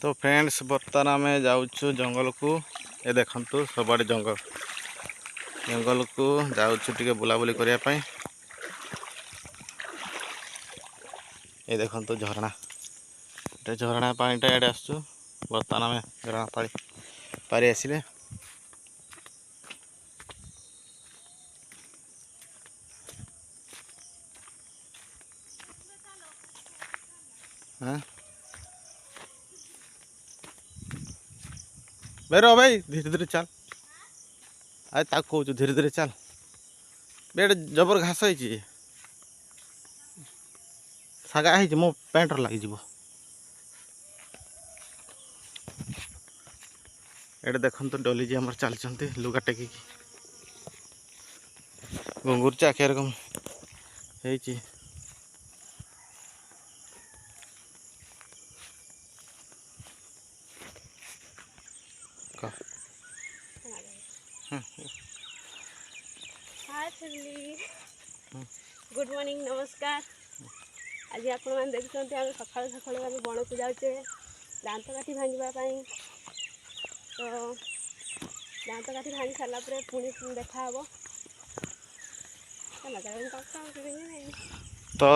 तो फ्रेंड्स बर्तमान आम जाऊँ जंगल को ये देखु सबआड़े जंगल जंगल को जाऊँ बुलाबुली करने ये देखु झरणा ये झरणा पानीटा ये आसु बर्तमान आम झरणा पारी आसिले हाँ भाई रो भाई धीरे धीरे चल आज ताक कहूँ धीरे धीरे चल बेड जबर घास है सागा है मो पैंट लग ये देखते डोली जी आम चलते लुगा टेक घुंगुर चाखिया रकम है हाय फैमिली गुड मॉर्निंग नमस्कार आज आपण देखते आम सका सका आम बण को जाऊे दांत काठी भांगापी तो दांत काठी भांगी सारा पुणी देखा हम तो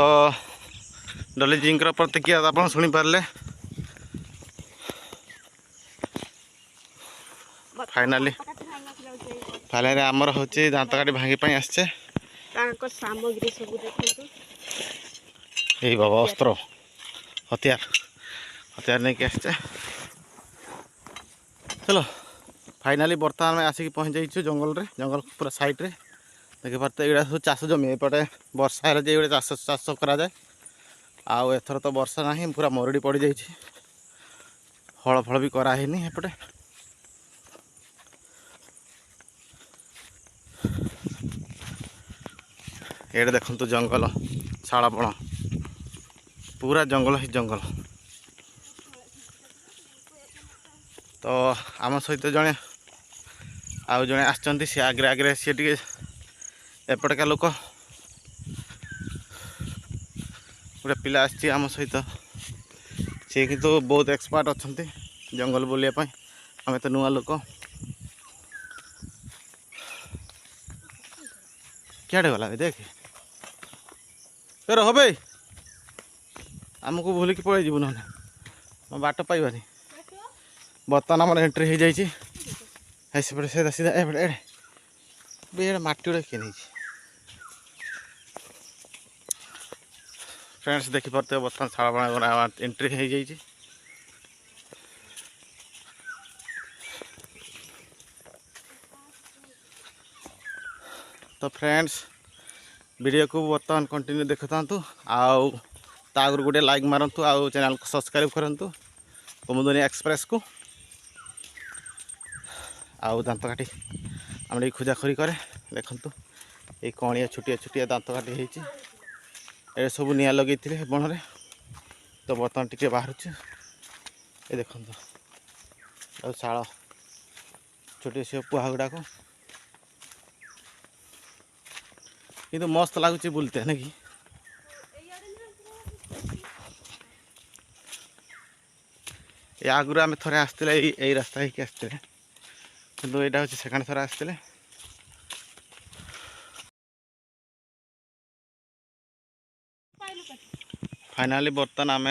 डोली जी प्रतिक्रिया आप शुणी पारे फाइनाली फाइनाली आमर हूँ दांत काटी भांगी आसचे सामग्री सब देखो यही बाबा अस्त्र हथियार हथियार नहीं कि आसचे चलो फाइनाली बर्तमान में आसिक पहुँच जाइए जंगल पूरा साइड रे देखी पार्थ ये सब चाष जमी एपटे वर्षा है ये चाष चाष कराए आउ एथर तो वर्षा ना पूरा मरुड़ी पड़ जाइए हल फल भी करानी एपटे ये देखु जंगल शाला बण पूरा जंगल ही जंगल तो आम सहित जड़े आउ जड़े आसचंती सी आगे आगे सी टे एपटका लोक गोटे पिला आसी आम सहित सी किंतु बहुत एक्सपर्ट अच्छा जंगल बुलापी आम तो नुआ लोक क्या गला देख रह भाई आमको भूलिकी पड़े जीवन ना बाट पाइबानी बर्तमान आम एंट्री हो जाए सीधा सीधा एड़े मटी गुड़ा किए नहीं फ्रेंड्स देखिपे बर्तमान शाला एंट्री हो जाए तो फ्रेंड्स वीडियो को बर्तमान कंटिन्यू देखता आउ आगर गोटे लाइक मारतु आउ चैनल को सब्सक्राइब करूँ कुमुदनी एक्सप्रेस को आउ दांत काठी आम खोजाखोरी करे देखु ये कणिया छुटिया छुटिया दांत काठी ये सब निआ लगे बण में तो बर्तमान टी बाहर ये देखो शाल छोटे से पुआ गुड़ाक किंतु मस्त लगुच बुलते है ना कि आगुरी आम थे आसते यही रास्ता ही आसते कि यहाँ हूँ सेकेंड थर आसते फाइनाली बर्तमान आम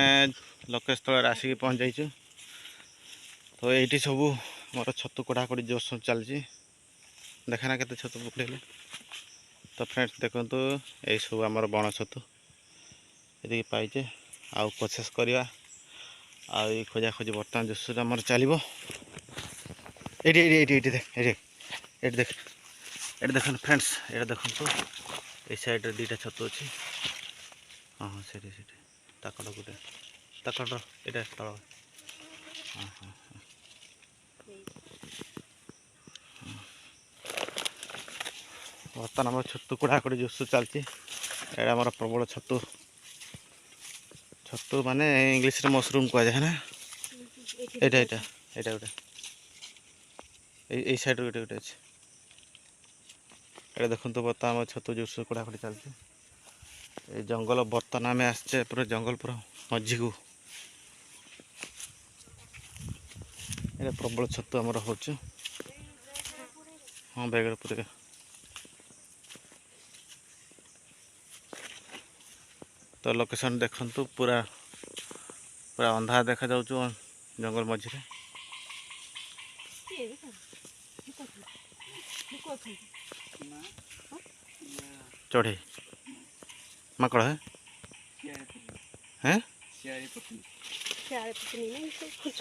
लक्ष्य स्थल आसिक पहुँच जाइए तो ये सब मोर छतु कड़ाकड़ी जोश चलती देखना के छतु पकड़े तो फ्रेंड्स देखो यही सब आम बण छतु ये पाइचे आउ प्रोसेस करवा आई खोजा खोजी बर्तमान जोश आम चलो ये देख फ्रेंड्स ये देखो ये साइड रे दुटा छतु अच्छी हाँ हाँ से ताकड़ गोटे ताकड़ ये तल हाँ हाँ बर्तमान आम छतु कड़ाकड़ी जोश चलती आम प्रबल छतु छतु माने इंग्लिश रे मशरूम कह जाए ना यहाँ गोटे ये साइड गोटे गोटे अच्छे ये देखो बर्तमान आम छतु जोश कड़ाकड़ी चलती ये जंगल बर्तमान आम आसचे पूरा जंगल पूरा मझी को ये प्रबल छतु आमर हो हाँ बैग पूरे तो लोकेशन देखु पूरा पूरा अंधार देखा जाऊ जंगल मझे चढ़े माकड़ है हैं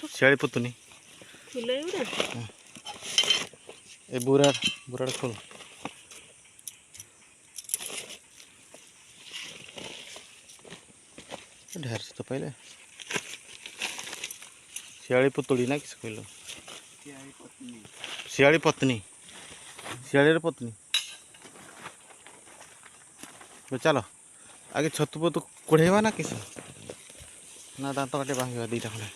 शियाली पुतुनी ए बुराड़ बुराड़ खोल ढेर से तो पहले शियाली पुतुड़ी ना किस कहल शियाली पत्नी शियाली पत्नी तो चलो आगे छतु पतु कोड़ेवा ना किस ना दांत काटे भांगा दीटा खंडे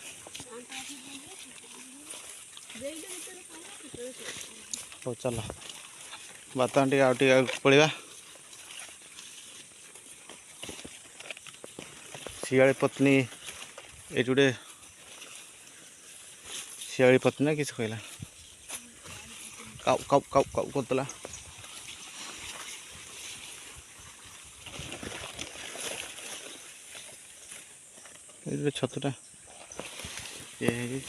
तो चलो बर्तमान टे आउटे पड़ा शियाली पत्नी ये जुड़े शियाली पत्नी ना किस कहला cow cow cow cow Kartala ये छतुटा ये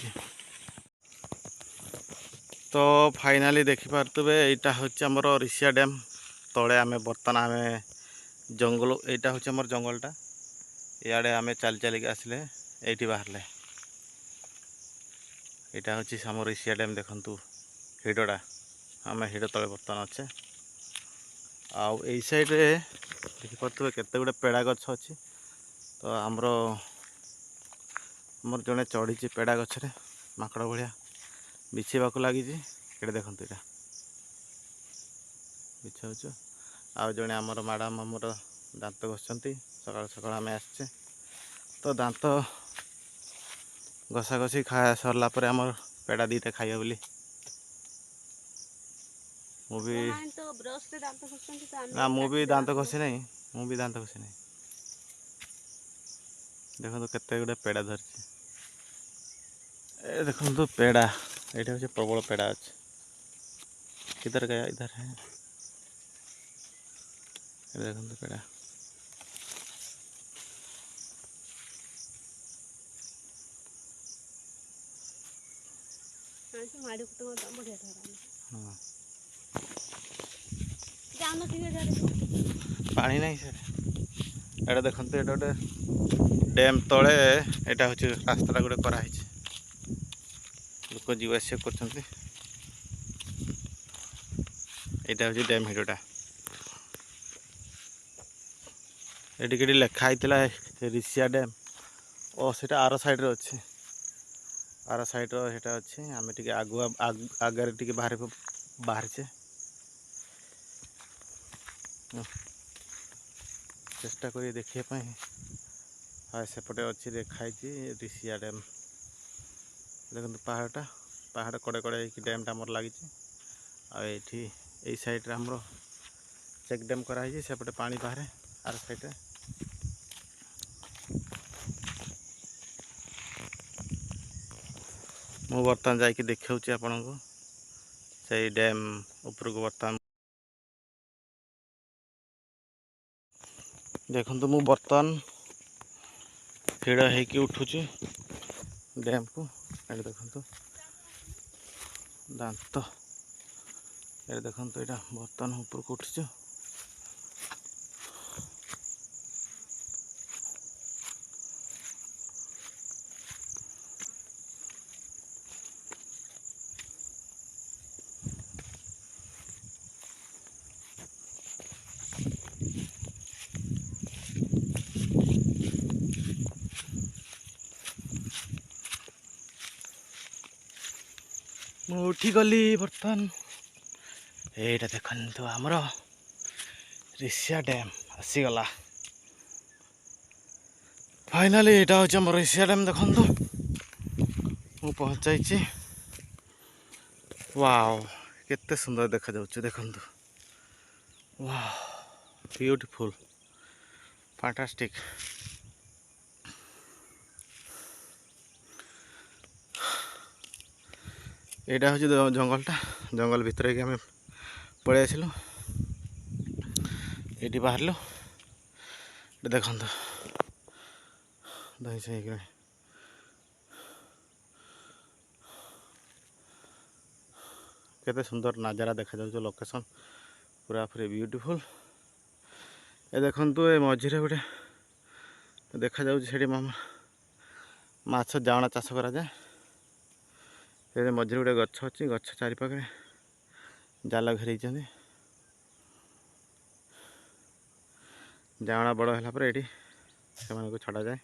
तो फाइनाली देखिपे यहाँ हूँ आमर ऋषिया डैम तले आम बर्तमान आम जंगल यहाँ हूँ आमर जंगलटा इे आम चल चल के आसले ये बाहर यहाँ हूँ आम ऋषिया डैम देखु हिड़टा आम हिड़ तले बर्तमान अच्छे आउ यही साइड्रे देखिपे केते गुड़े पेड़ा गछ अच्छी तो आमर मोर जड़े चढ़ी पेड़ा गचरे माकड़ भाया बिछेबा लगी ये देखो यहाँ बिछाऊ आउ जड़े आमर मैडम आमर दांत घषुँच सकाल सकाल आम आसचे तो दांत घषा घषी खा सरला आमर पेड़ा दीटा खाइबा बोली ना मु भी दांत घषी नहीं मु भी दांत घषी नहीं देखो केते गुड़े पेड़ा धरती देखो पेड़ा ये हूँ प्रबल पेड़ा अच्छे किधर गया इधर है देखो पेड़ा हाँ पानी नहीं सर एटा देखो ये गोटे डैम तले यहाँ हूँ रास्ता गोटे कराई लोक जीवास कर यहाँ हूँ डैम हिड़टा ये लिखाई ऋषिया डैम और सीटा आर साइड्रे अच्छे आर साइड्रे अच्छे आम टे आगुआ आगे टे बाहरचे चेष्टा कर देखापी हाँ सेपटे अच्छी लिखाई ऋषिया डैम देखो पहाड़टा पहाड़ कड़े कड़े डैमटा मोर लगी आठी यही साइड्रे आमर चेक डैम कराई सेपटे पानी बाहर आर साइड्रे मु बर्तमान जाकि देखा आपण को से डैम ऊपर को बर्तमान देखो मु बर्तमान हिड़ होकि उठुची डैम को ये देखो दांत ये देखो यहाँ बर्तमान ऊपर को उठीचु उठी गली बर्तमान यहाँ देखु आमर ऋषिया डैम आसीगला फाइनाली यहाँ हूँ आम ऋषिया डैम देखु मु पहुँचाई वाओ केते सुंदर देखा जाउछ देखु वाह ब्यूटीफुल फैंटास्टिक এইটা হচ্ছে জঙ্গলটা জঙ্গল ভিতরে কি আমি পড়ে আসলু এইটি বাহারলু দেখন্তু ଧଇଁ ସଇଁ ହେଇଗଲାଣି କେତେ ସୁନ୍ଦର ନଜାରା ଦେଖାଯାଉଛି ଲୋକେସନ୍ ପୁରା ପୁରି ବ୍ୟୁଟିଫୁଲ୍ ଏ ଦେଖନ୍ତୁ ଏ ମଝିରେ ଗୋଟେ ଦେଖାଯାଉଛି ସେଠି ମାଛ ଜାଉଣା ଚାଷ କରାଯାଏ ସେ ମଝିରେ ଗୋଟେ ଗଛ ଅଛି ଗଛ ଚାରିପାଖରେ ଜାଲ ଘେରେଇଛନ୍ତି ଜାଉଣା ବଡ଼ ହେଲା ପରେ ଏଠି ସେମାନଙ୍କୁ ଛଡ଼ାଯାଏ।